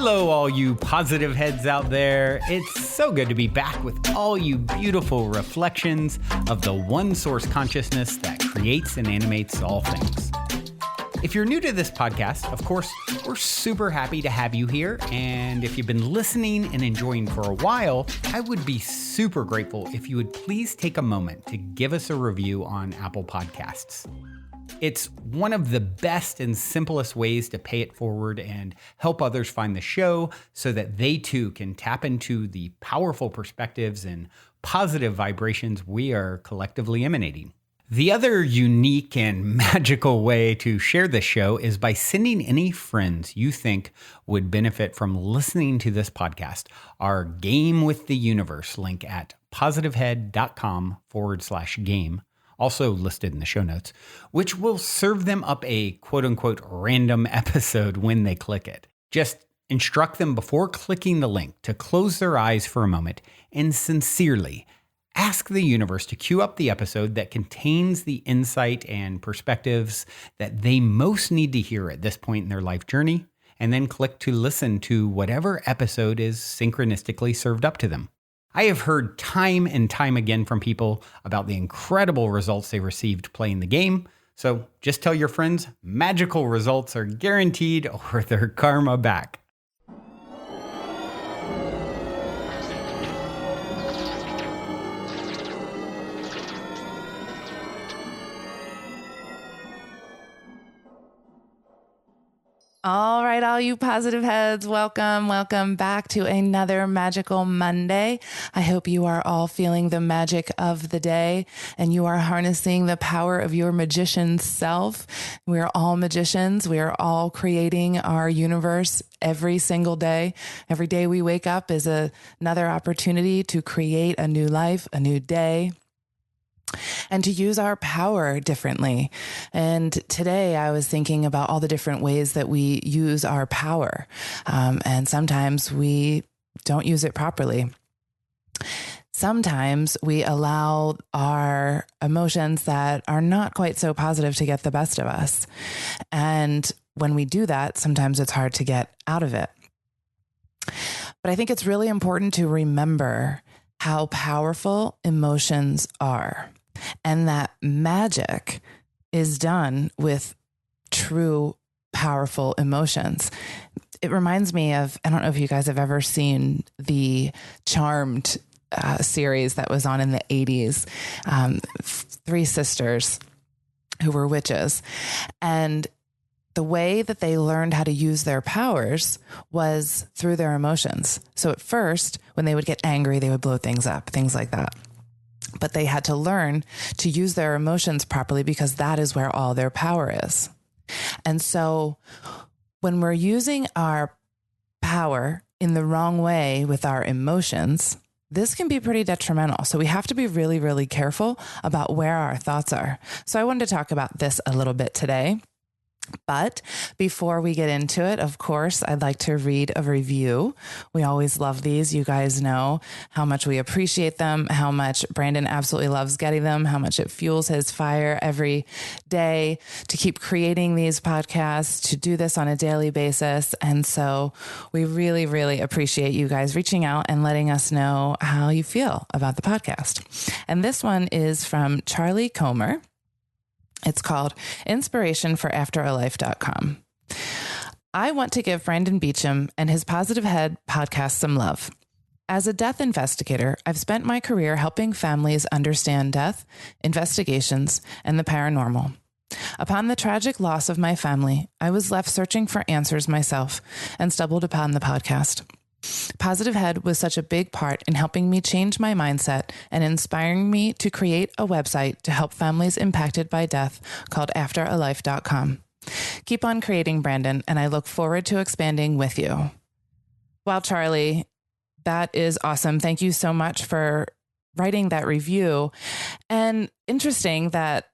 Hello, all you positive heads out there. It's so good to be back with all you beautiful reflections of the one source consciousness that creates and animates all things. If you're new to this podcast, of course, we're super happy to have you here. And if you've been listening and enjoying for a while, I would be super grateful if you would please take a moment to give us a review on Apple Podcasts. It's one of the best and simplest ways to pay it forward and help others find the show so that they too can tap into the powerful perspectives and positive vibrations we are collectively emanating. The other unique and magical way to share this show is by sending any friends you think would benefit from listening to this podcast our Game with the Universe link at positivehead.com/game. Also listed in the show notes, which will serve them up a quote-unquote random episode when they click it. Just instruct them before clicking the link to close their eyes for a moment and sincerely ask the universe to queue up the episode that contains the insight and perspectives that they most need to hear at this point in their life journey, and then click to listen to whatever episode is synchronistically served up to them. I have heard time and time again from people about the incredible results they received playing the game. So just tell your friends magical results are guaranteed or their karma back. All right, all you positive heads, welcome back to another magical Monday. I hope you are all feeling the magic of the day and you are harnessing the power of your magician self. We are all magicians. We are all creating our universe every single day. Every day we wake up is another opportunity to create a new life, a new day, and to use our power differently. And today I was thinking about all the different ways that we use our power. And sometimes we don't use it properly. Sometimes we allow our emotions that are not quite so positive to get the best of us. And when we do that, sometimes it's hard to get out of it. But I think it's really important to remember how powerful emotions are. And that magic is done with true, powerful emotions. It reminds me of, I don't know if you guys have ever seen the Charmed series that was on in the 80s. Three sisters who were witches. And the way that they learned how to use their powers was through their emotions. So at first, when they would get angry, they would blow things up, things like that. But they had to learn to use their emotions properly because that is where all their power is. And so when we're using our power in the wrong way with our emotions, this can be pretty detrimental. So we have to be really, really careful about where our thoughts are. So I wanted to talk about this a little bit today. But before we get into it, of course, I'd like to read a review. We always love these. You guys know how much we appreciate them, how much Brandon absolutely loves getting them, how much it fuels his fire every day to keep creating these podcasts, to do this on a daily basis. And so we really, really appreciate you guys reaching out and letting us know how you feel about the podcast. And this one is from Charlie Comer. It's called inspirationforafteralife.com. I want to give Brandon Beecham and his Positive Head podcast some love. As a death investigator, I've spent my career helping families understand death, investigations, and the paranormal. Upon the tragic loss of my family, I was left searching for answers myself and stumbled upon the podcast. Positive Head was such a big part in helping me change my mindset and inspiring me to create a website to help families impacted by death called afteralife.com. Keep on creating, Brandon, and I look forward to expanding with you. Wow, Charlie, that is awesome. Thank you so much for writing that review. And interesting that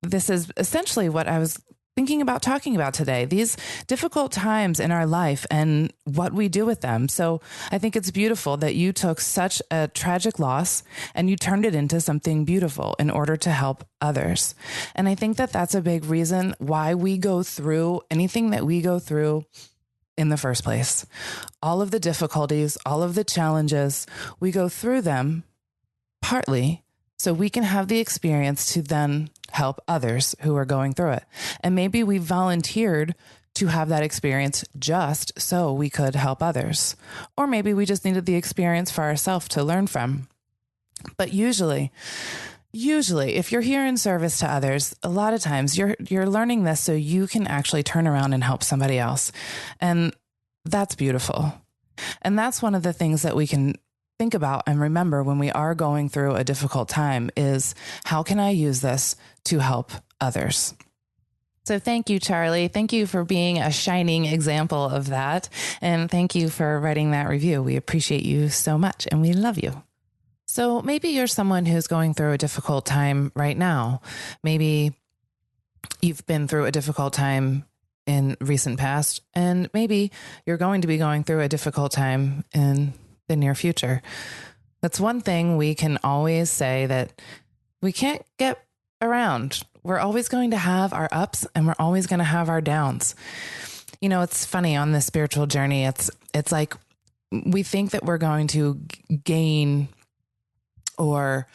this is essentially what I was thinking about talking about today, these difficult times in our life and what we do with them. So I think it's beautiful that you took such a tragic loss and you turned it into something beautiful in order to help others. And I think that that's a big reason why we go through anything that we go through in the first place. All of the difficulties, all of the challenges, we go through them partly so we can have the experience to then help others who are going through it. And maybe we volunteered to have that experience just so we could help others. Or maybe we just needed the experience for ourselves to learn from. But usually, if you're here in service to others, a lot of times you're learning this so you can actually turn around and help somebody else. And that's beautiful. And that's one of the things that we can think about and remember when we are going through a difficult time is, how can I use this to help others? So thank you, Charlie. Thank you for being a shining example of that. And thank you for writing that review. We appreciate you so much and we love you. So maybe you're someone who's going through a difficult time right now. Maybe you've been through a difficult time in recent past, and maybe you're going to be going through a difficult time in the near future. That's one thing we can always say, that we can't get around. We're always going to have our ups and we're always going to have our downs. You know, it's funny on this spiritual journey. It's like we think that we're going to gain or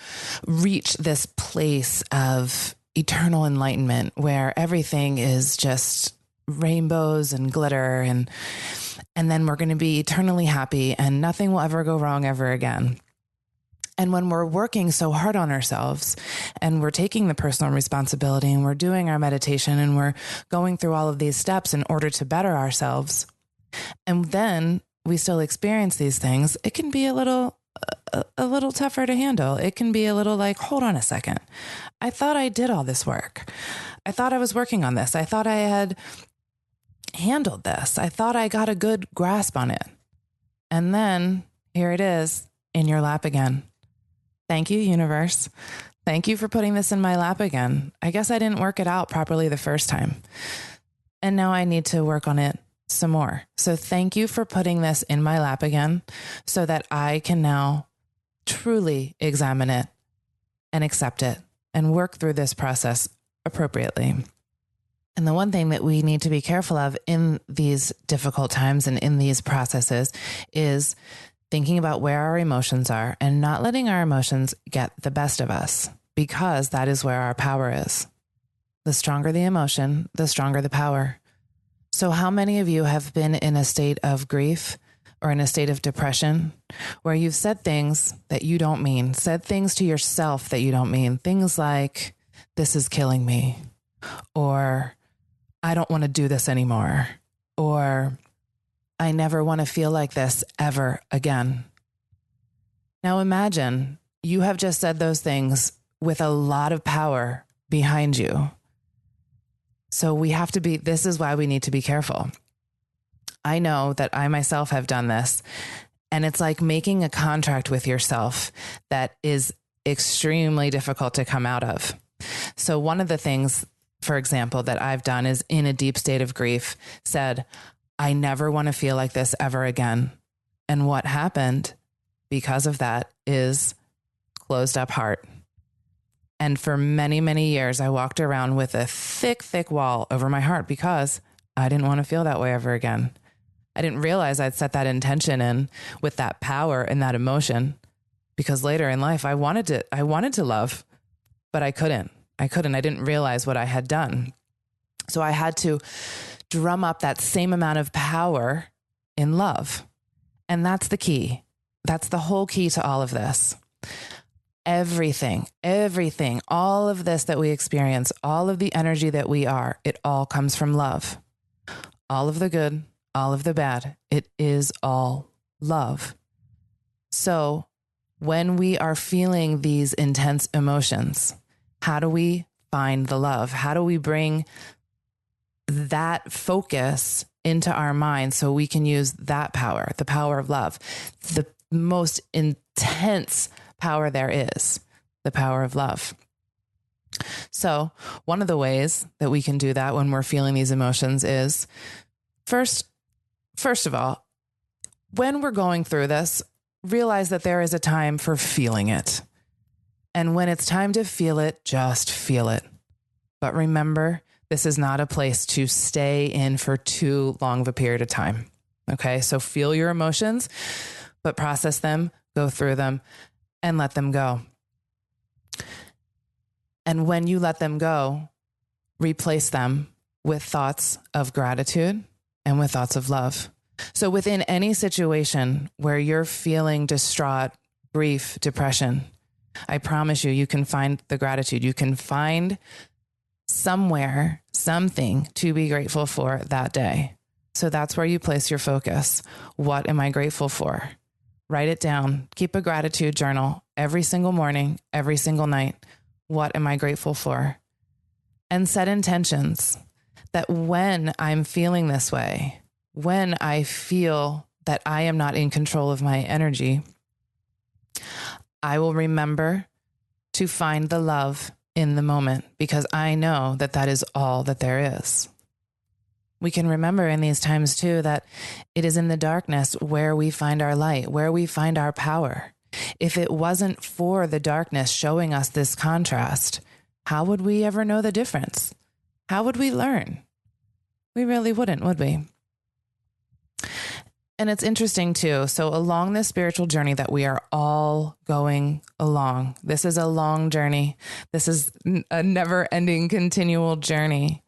reach this place of eternal enlightenment where everything is just rainbows and glitter, and then we're going to be eternally happy and nothing will ever go wrong ever again. And when we're working so hard on ourselves and we're taking the personal responsibility and we're doing our meditation and we're going through all of these steps in order to better ourselves, and then we still experience these things, it can be a little tougher to handle. It can be a little like, hold on a second. I thought I did all this work. I thought I was working on this. I thought I had handled this. I thought I got a good grasp on it. And then here it is in your lap again. Thank you, universe. Thank you for putting this in my lap again. I guess I didn't work it out properly the first time. And now I need to work on it some more. So thank you for putting this in my lap again so that I can now truly examine it and accept it and work through this process appropriately. And the one thing that we need to be careful of in these difficult times and in these processes is thinking about where our emotions are and not letting our emotions get the best of us, because that is where our power is. The stronger the emotion, the stronger the power. So how many of you have been in a state of grief or in a state of depression where you've said things that you don't mean, said things to yourself that you don't mean, things like, this is killing me, or I don't want to do this anymore, or I never want to feel like this ever again. Now imagine you have just said those things with a lot of power behind you. So this is why we need to be careful. I know that I myself have done this, and it's like making a contract with yourself that is extremely difficult to come out of. So one of the things, for example, that I've done is in a deep state of grief said, I never want to feel like this ever again. And what happened because of that is closed up heart. And for many, many years, I walked around with a thick, thick wall over my heart because I didn't want to feel that way ever again. I didn't realize I'd set that intention in with that power and that emotion, because later in life, I wanted to love, but I couldn't. I didn't realize what I had done. So I had to drum up that same amount of power in love. And that's the key. That's the whole key to all of this. Everything, all of this that we experience, all of the energy that we are, it all comes from love. All of the good, all of the bad, it is all love. So when we are feeling these intense emotions, how do we find the love? How do we bring that focus into our mind so we can use that power, the power of love, the most intense power there is, the power of love? So one of the ways that we can do that when we're feeling these emotions is first of all, when we're going through this, realize that there is a time for feeling it. And when it's time to feel it, just feel it. But remember This is not a place to stay in for too long of a period of time. Okay. So feel your emotions, but process them, go through them, and let them go. And when you let them go, replace them with thoughts of gratitude and with thoughts of love. So within any situation where you're feeling distraught, grief, depression, I promise you, you can find the gratitude. You can find somewhere, something to be grateful for that day. So that's where you place your focus. What am I grateful for? Write it down. Keep a gratitude journal every single morning, every single night. What am I grateful for? And set intentions that when I'm feeling this way, when I feel that I am not in control of my energy, I will remember to find the love in the moment, because I know that that is all that there is. We can remember in these times too, that it is in the darkness where we find our light, where we find our power. If it wasn't for the darkness showing us this contrast, how would we ever know the difference? How would we learn? We really wouldn't, would we? And it's interesting too. So along this spiritual journey that we are all going along, this is a long journey. This is a never ending continual journey.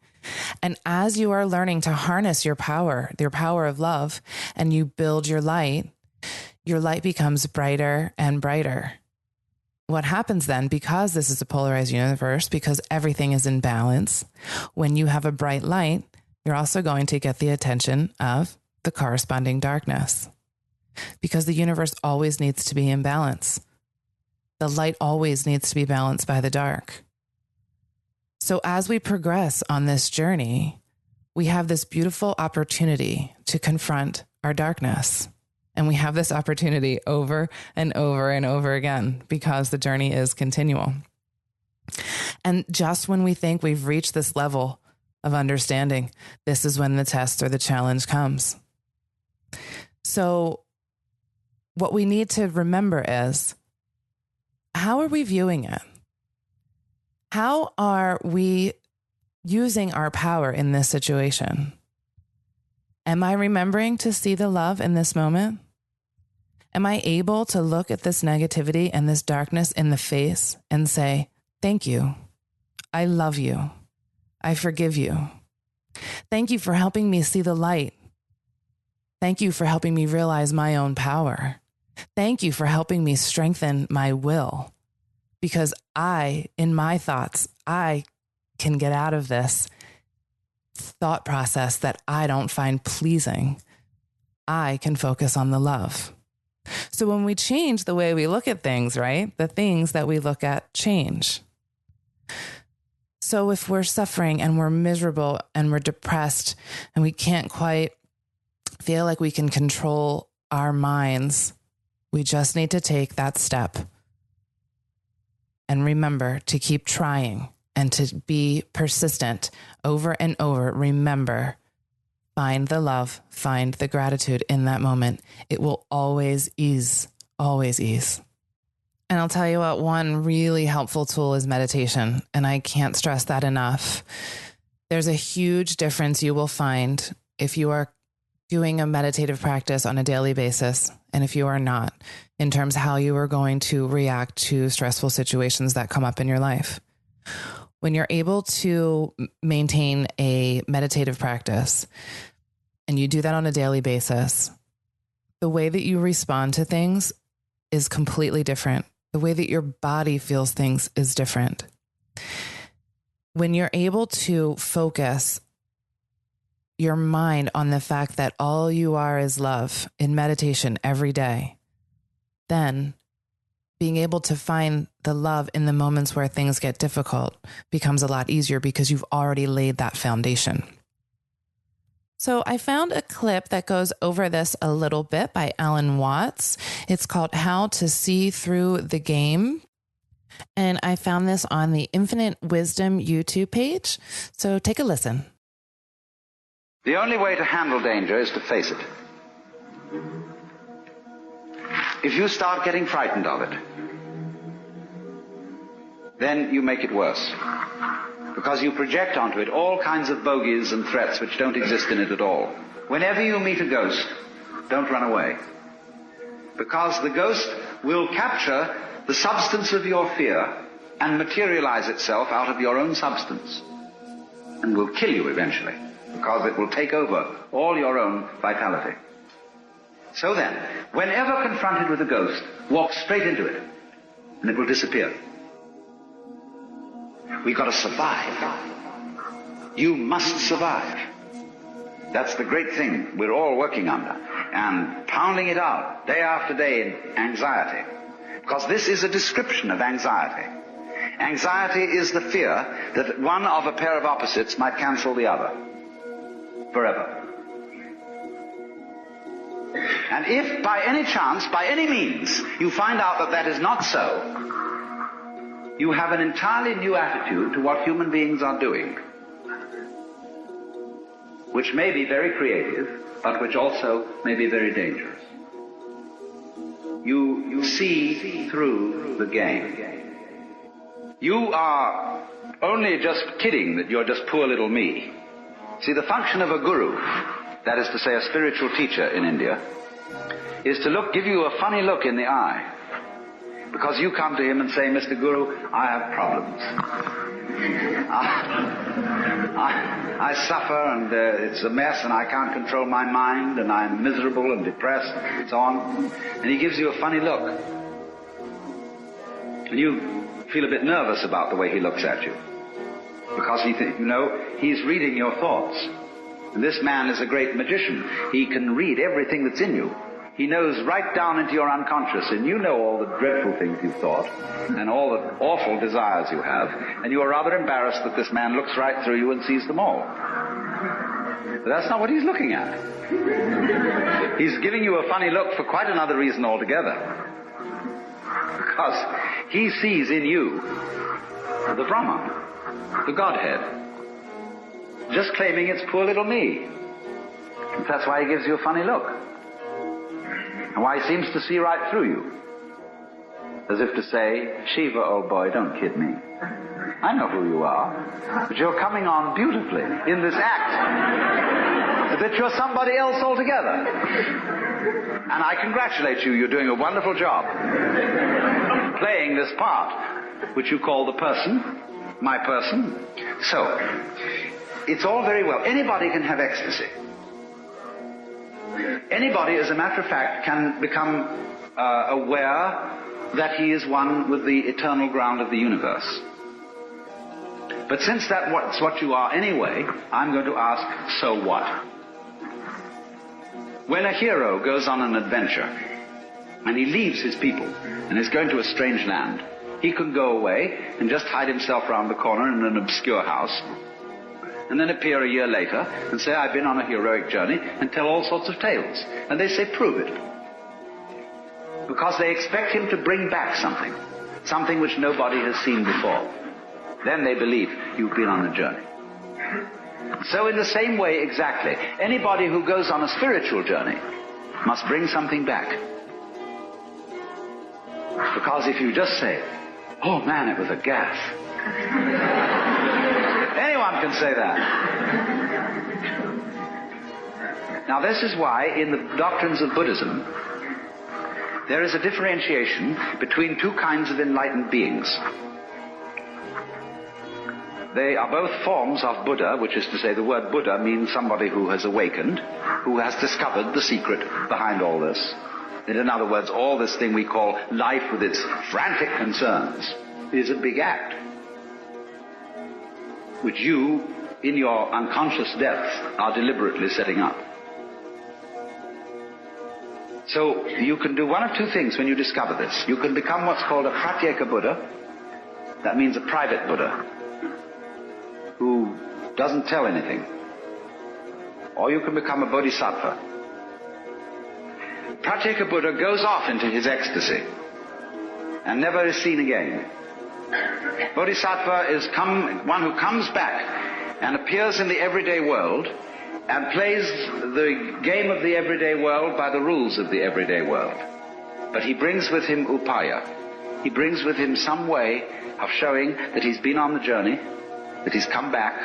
And as you are learning to harness your power of love, and you build your light becomes brighter and brighter. What happens then, because this is a polarized universe, because everything is in balance, when you have a bright light, you're also going to get the attention of the corresponding darkness, because the universe always needs to be in balance. The light always needs to be balanced by the dark. So as we progress on this journey, we have this beautiful opportunity to confront our darkness. And we have this opportunity over and over and over again, because the journey is continual. And just when we think we've reached this level of understanding, this is when the test or the challenge comes. So what we need to remember is, how are we viewing it? How are we using our power in this situation? Am I remembering to see the love in this moment? Am I able to look at this negativity and this darkness in the face and say, thank you. I love you. I forgive you. Thank you for helping me see the light. Thank you for helping me realize my own power. Thank you for helping me strengthen my will, because in my thoughts, I can get out of this thought process that I don't find pleasing. I can focus on the love. So when we change the way we look at things, right, the things that we look at change. So if we're suffering and we're miserable and we're depressed and we can't quite feel like we can control our minds, we just need to take that step and remember to keep trying and to be persistent over and over. Remember, find the love, find the gratitude in that moment. It will always ease, always ease. And I'll tell you what, one really helpful tool is meditation. And I can't stress that enough. There's a huge difference you will find if you are doing a meditative practice on a daily basis, and if you are not, in terms of how you are going to react to stressful situations that come up in your life. When you're able to maintain a meditative practice and you do that on a daily basis, the way that you respond to things is completely different. The way that your body feels things is different. When you're able to focus your mind on the fact that all you are is love in meditation every day, then being able to find the love in the moments where things get difficult becomes a lot easier, because you've already laid that foundation. So I found a clip that goes over this a little bit by Alan Watts. It's called How to See Through the Game. And I found this on the Infinite Wisdom YouTube page. So take a listen. The only way to handle danger is to face it. If you start getting frightened of it, then you make it worse. because you project onto it all kinds of bogies and threats which don't exist in it at all. Whenever you meet a ghost, don't run away, because the ghost will capture the substance of your fear and materialize itself out of your own substance, and will kill you eventually, because it will take over all your own vitality. So then, whenever confronted with a ghost, walk straight into it, and it will disappear. We've got to survive. You must survive. That's the great thing we're all working under, and pounding it out day after day in anxiety. Because this is a description of anxiety. Anxiety is the fear that one of a pair of opposites might cancel the other forever. And if by any chance, by any means, you find out that that is not so, you have an entirely new attitude to what human beings are doing, which may be very creative, but which also may be very dangerous. You see through the game. You are only just kidding that you're just poor little me. See, the function of a guru, that is to say a spiritual teacher in India, is to give you a funny look in the eye. Because you come to him and say, Mr. Guru, I have problems. I suffer, and it's a mess, and I can't control my mind, and I'm miserable and depressed, and so on. And he gives you a funny look. And you feel a bit nervous about the way he looks at you. Because he's reading your thoughts. And this man is a great magician. He can read everything that's in you. He knows right down into your unconscious, and you know all the dreadful things you've thought, and all the awful desires you have, and you are rather embarrassed that this man looks right through you and sees them all. But that's not what he's looking at. He's giving you a funny look for quite another reason altogether. Because he sees in you the Brahman, the Godhead, just claiming it's poor little me. And that's why he gives you a funny look. And why he seems to see right through you. As if to say, Shiva, old boy, don't kid me. I know who you are. But you're coming on beautifully in this act. That you're somebody else altogether. And I congratulate you. You're doing a wonderful job. Playing this part, which you call the person, my person. So, it's all very well. Anybody can have ecstasy. Anybody, as a matter of fact, can become aware that he is one with the eternal ground of the universe. But since that's what you are anyway, I'm going to ask, so what? When a hero goes on an adventure, and he leaves his people, and is going to a strange land, he can go away and just hide himself round the corner in an obscure house, and then appear a year later and say, I've been on a heroic journey, and tell all sorts of tales. And they say, prove it. Because they expect him to bring back something which nobody has seen before. Then they believe you've been on a journey. So in the same way, exactly, anybody who goes on a spiritual journey must bring something back. Because if you just say, oh man, it was a gaffe. Anyone can say that. Now this is why in the doctrines of Buddhism there is a differentiation between two kinds of enlightened beings. They are both forms of Buddha, which is to say the word Buddha means somebody who has awakened, who has discovered the secret behind all this. In other words, all this thing we call life with its frantic concerns is a big act, which you, in your unconscious depths, are deliberately setting up. So you can do one of two things when you discover this. You can become what's called a pratyeka Buddha. That means a private Buddha who doesn't tell anything. Or you can become a bodhisattva. Pratyeka Buddha goes off into his ecstasy and never is seen again. Bodhisattva is one who comes back and appears in the everyday world and plays the game of the everyday world by the rules of the everyday world. But he brings with him upaya. He brings with him some way of showing that he's been on the journey that he's come back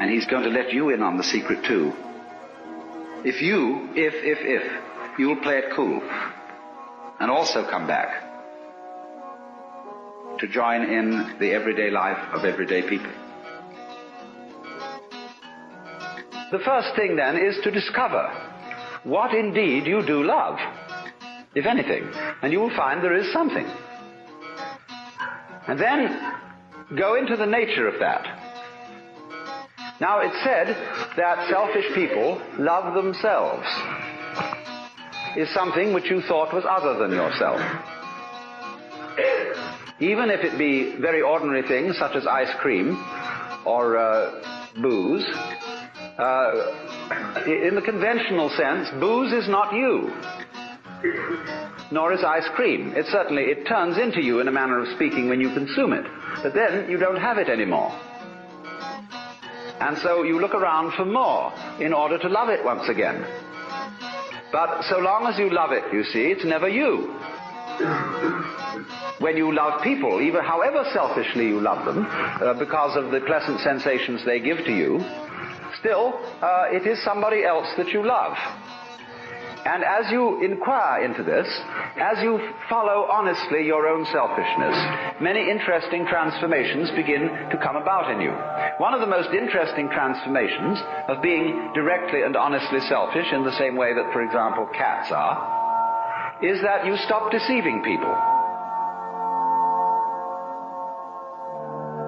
and he's going to let you in on the secret too. If you'll play it cool and also come back to join in the everyday life of everyday people. The first thing then is to discover what indeed you do love, if anything, and you will find there is something. And then go into the nature of that. Now it's said that selfish people love themselves is something which you thought was other than yourself. Even if it be very ordinary things such as ice cream or booze, in the conventional sense, booze is not you, nor is ice cream. It turns into you in a manner of speaking when you consume it, but then you don't have it anymore. And so you look around for more in order to love it once again. But so long as you love it, you see, it's never you. When you love people, even however selfishly you love them, because of the pleasant sensations they give to you, still, it is somebody else that you love. And as you inquire into this, as you follow honestly your own selfishness, many interesting transformations begin to come about in you. One of the most interesting transformations of being directly and honestly selfish, in the same way that, for example, cats are, is that you stop deceiving people.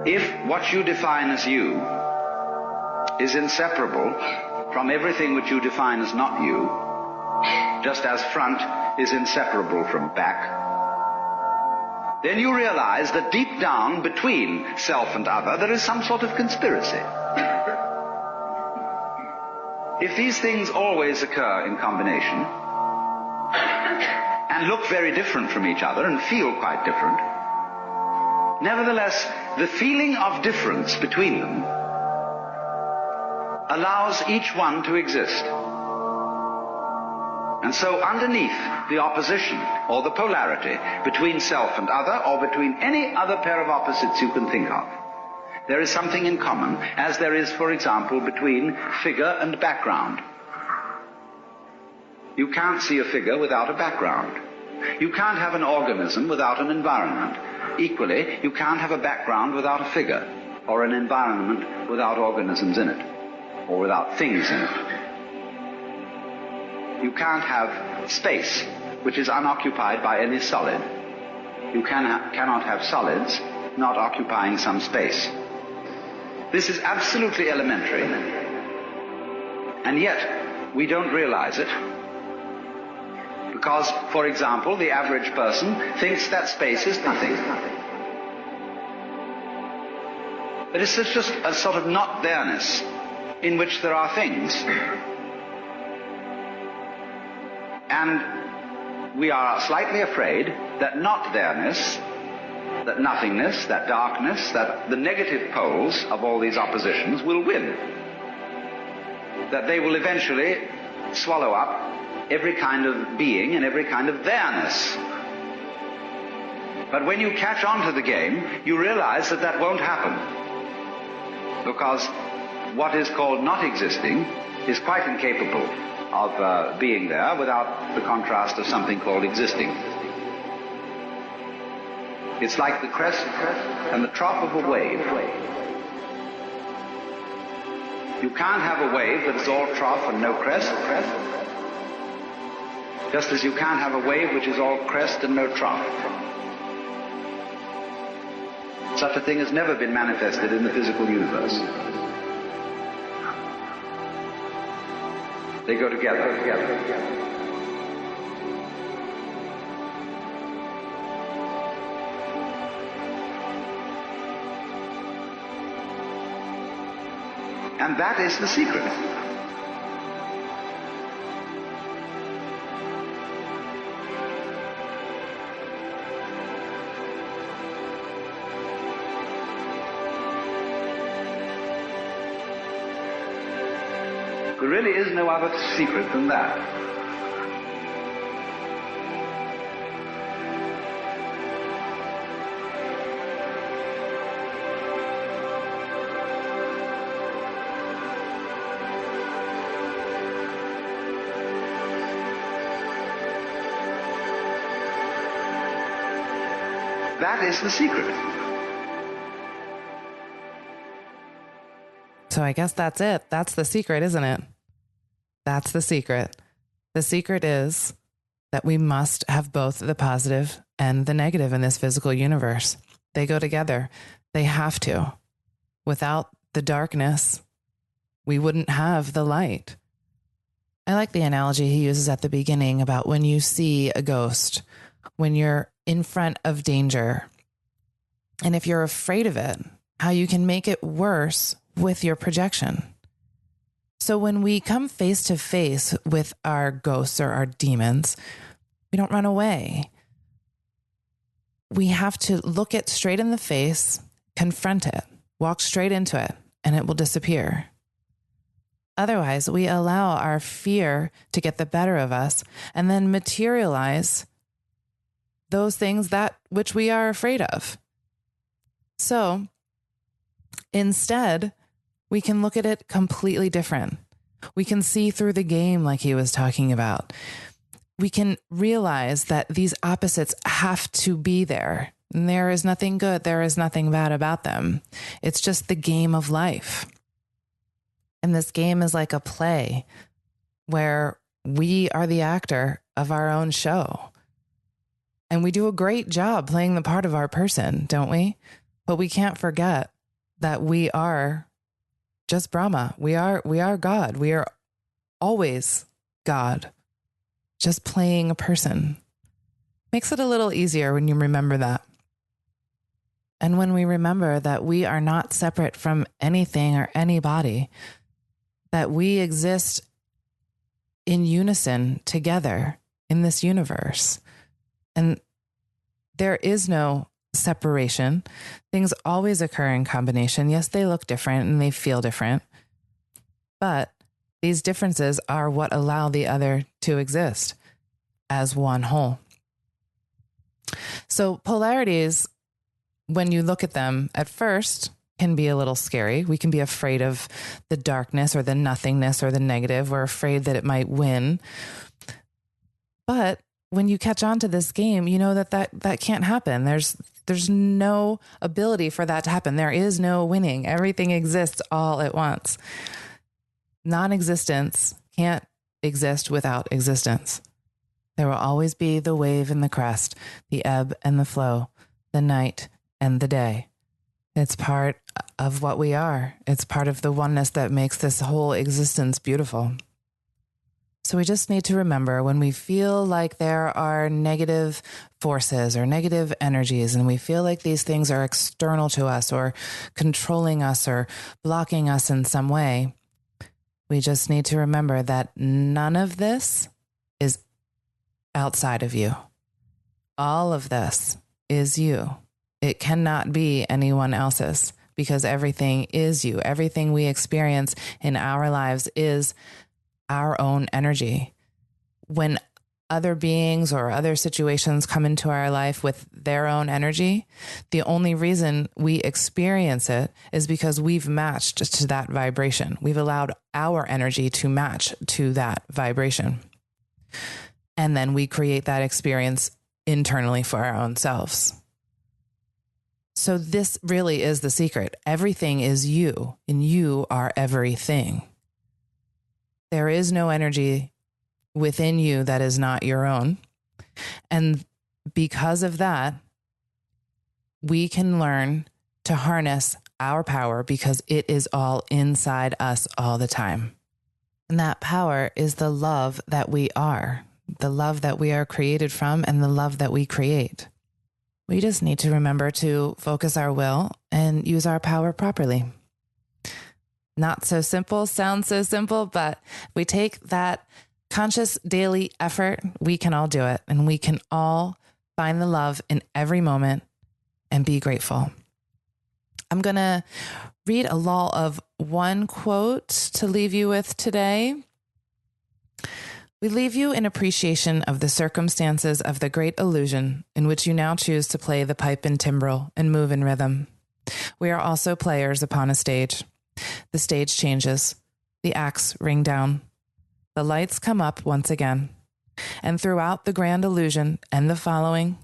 If what you define as you is inseparable from everything which you define as not you, just as front is inseparable from back, then you realize that deep down between self and other there is some sort of conspiracy. If these things always occur in combination and look very different from each other and feel quite different, nevertheless the feeling of difference between them allows each one to exist. And so underneath the opposition or the polarity between self and other, or between any other pair of opposites you can think of, there is something in common, as there is, for example, between figure and background. You can't see a figure without a background. You can't have an organism without an environment. Equally, you can't have a background without a figure, or an environment without organisms in it, or without things in it. You can't have space which is unoccupied by any solid. You cannot have solids not occupying some space. This is absolutely elementary, and yet we don't realize it. Because, for example, the average person thinks that space is nothing. But it's just a sort of not there-ness in which there are things. And we are slightly afraid that not there-ness, that nothingness, that darkness, that the negative poles of all these oppositions will win. That they will eventually swallow up every kind of being and every kind of there-ness. But when you catch on to the game, you realize that that won't happen. Because what is called not existing is quite incapable of being there without the contrast of something called existing. It's like the crest and the trough of a wave. You can't have a wave that is all trough and no crest, just as you can't have a wave which is all crest and no trough. Such a thing has never been manifested in the physical universe. They go together. And that is the secret. There really is no other secret than that. That is the secret. So I guess that's it. That's the secret, isn't it? That's the secret. The secret is that we must have both the positive and the negative in this physical universe. They go together. They have to. Without the darkness, we wouldn't have the light. I like the analogy he uses at the beginning about when you see a ghost, when you're in front of danger, and if you're afraid of it, how you can make it worse with your projection. So when we come face to face with our ghosts or our demons, we don't run away. We have to look it straight in the face, confront it, walk straight into it, and it will disappear. Otherwise, we allow our fear to get the better of us and then materialize those things that which we are afraid of. So instead, we can look at it completely different. We can see through the game like he was talking about. We can realize that these opposites have to be there. And there is nothing good, there is nothing bad about them. It's just the game of life. And this game is like a play where we are the actor of our own show. And we do a great job playing the part of our person, don't we? But we can't forget that we are just Brahma. We are God. We are always God, just playing a person. Makes it a little easier when you remember that. And when we remember that we are not separate from anything or anybody, that we exist in unison together in this universe. And there is no separation. Things always occur in combination. Yes, they look different and they feel different, but these differences are what allow the other to exist as one whole. So polarities, when you look at them at first, can be a little scary. We can be afraid of the darkness or the nothingness or the negative. We're afraid that it might win. But when you catch on to this game, you know that can't happen. There's no ability for that to happen. There is no winning. Everything exists all at once. Non-existence can't exist without existence. There will always be the wave and the crest, the ebb and the flow, the night and the day. It's part of what we are. It's part of the oneness that makes this whole existence beautiful. So we just need to remember when we feel like there are negative forces or negative energies, and we feel like these things are external to us or controlling us or blocking us in some way, we just need to remember that none of this is outside of you. All of this is you. It cannot be anyone else's because everything is you. Everything we experience in our lives is our own energy. When other beings or other situations come into our life with their own energy, the only reason we experience it is because we've matched to that vibration. We've allowed our energy to match to that vibration. And then we create that experience internally for our own selves. So this really is the secret. Everything is you, and you are everything. There is no energy within you that is not your own. And because of that, we can learn to harness our power because it is all inside us all the time. And that power is the love that we are, the love that we are created from, and the love that we create. We just need to remember to focus our will and use our power properly. Not so simple, sounds so simple, but if we take that conscious daily effort, we can all do it. And we can all find the love in every moment and be grateful. I'm going to read a law of one quote to leave you with today. We leave you in appreciation of the circumstances of the great illusion in which you now choose to play the pipe and timbrel and move in rhythm. We are also players upon a stage. The stage changes. The acts ring down. The lights come up once again. And throughout the grand illusion and the following,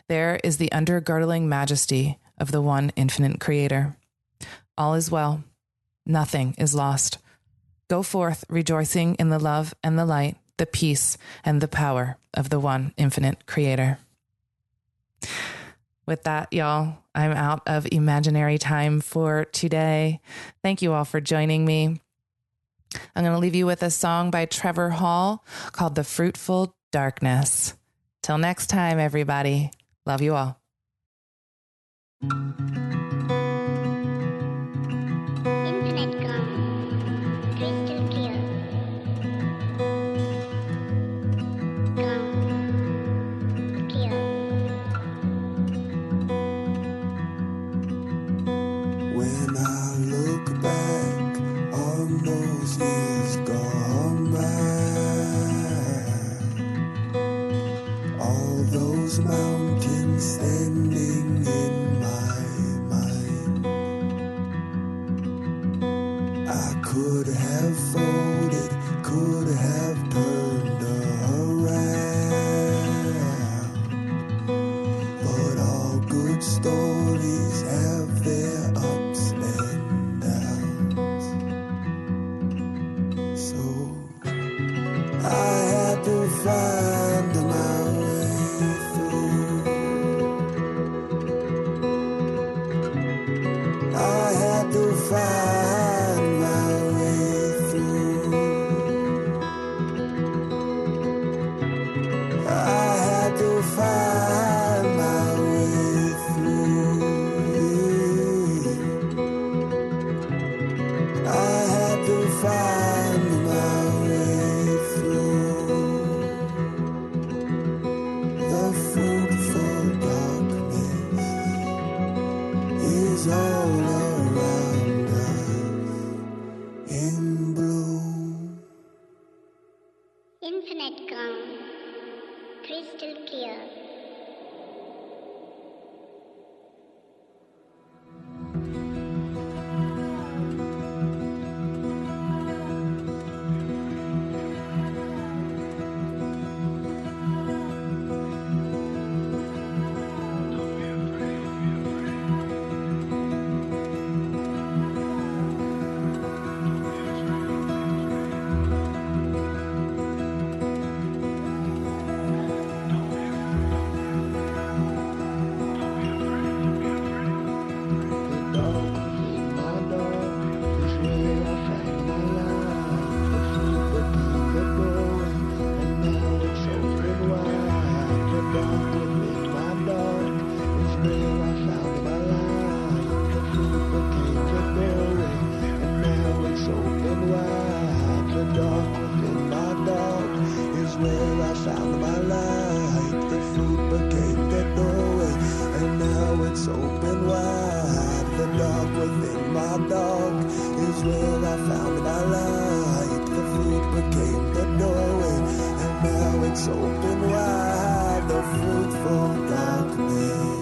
There is the undergirdling majesty of the one infinite creator. All is well. Nothing is lost. Go forth rejoicing in the love and the light, the peace and the power of the one infinite creator. With that, y'all, I'm out of imaginary time for today. Thank you all for joining me. I'm going to leave you with a song by Trevor Hall called The Fruitful Darkness. Till next time, everybody. Love you all. Infinite calm, crystal clear. Calm, clear. When I look back on those years gone by, all those mountains standing in my mind, I could have folded, could have turned around, but all good stories have their ups and downs. So I had to find my way through. I had to find my way through. I had to find my way through. I had to find my way through. The fruitful darkness is all around us in bloom. Infinite calm, crystal clear. Open wide, the dark within my dark is where I found my light. The fruit became the doorway, and now it's open wide, the fruitful darkness.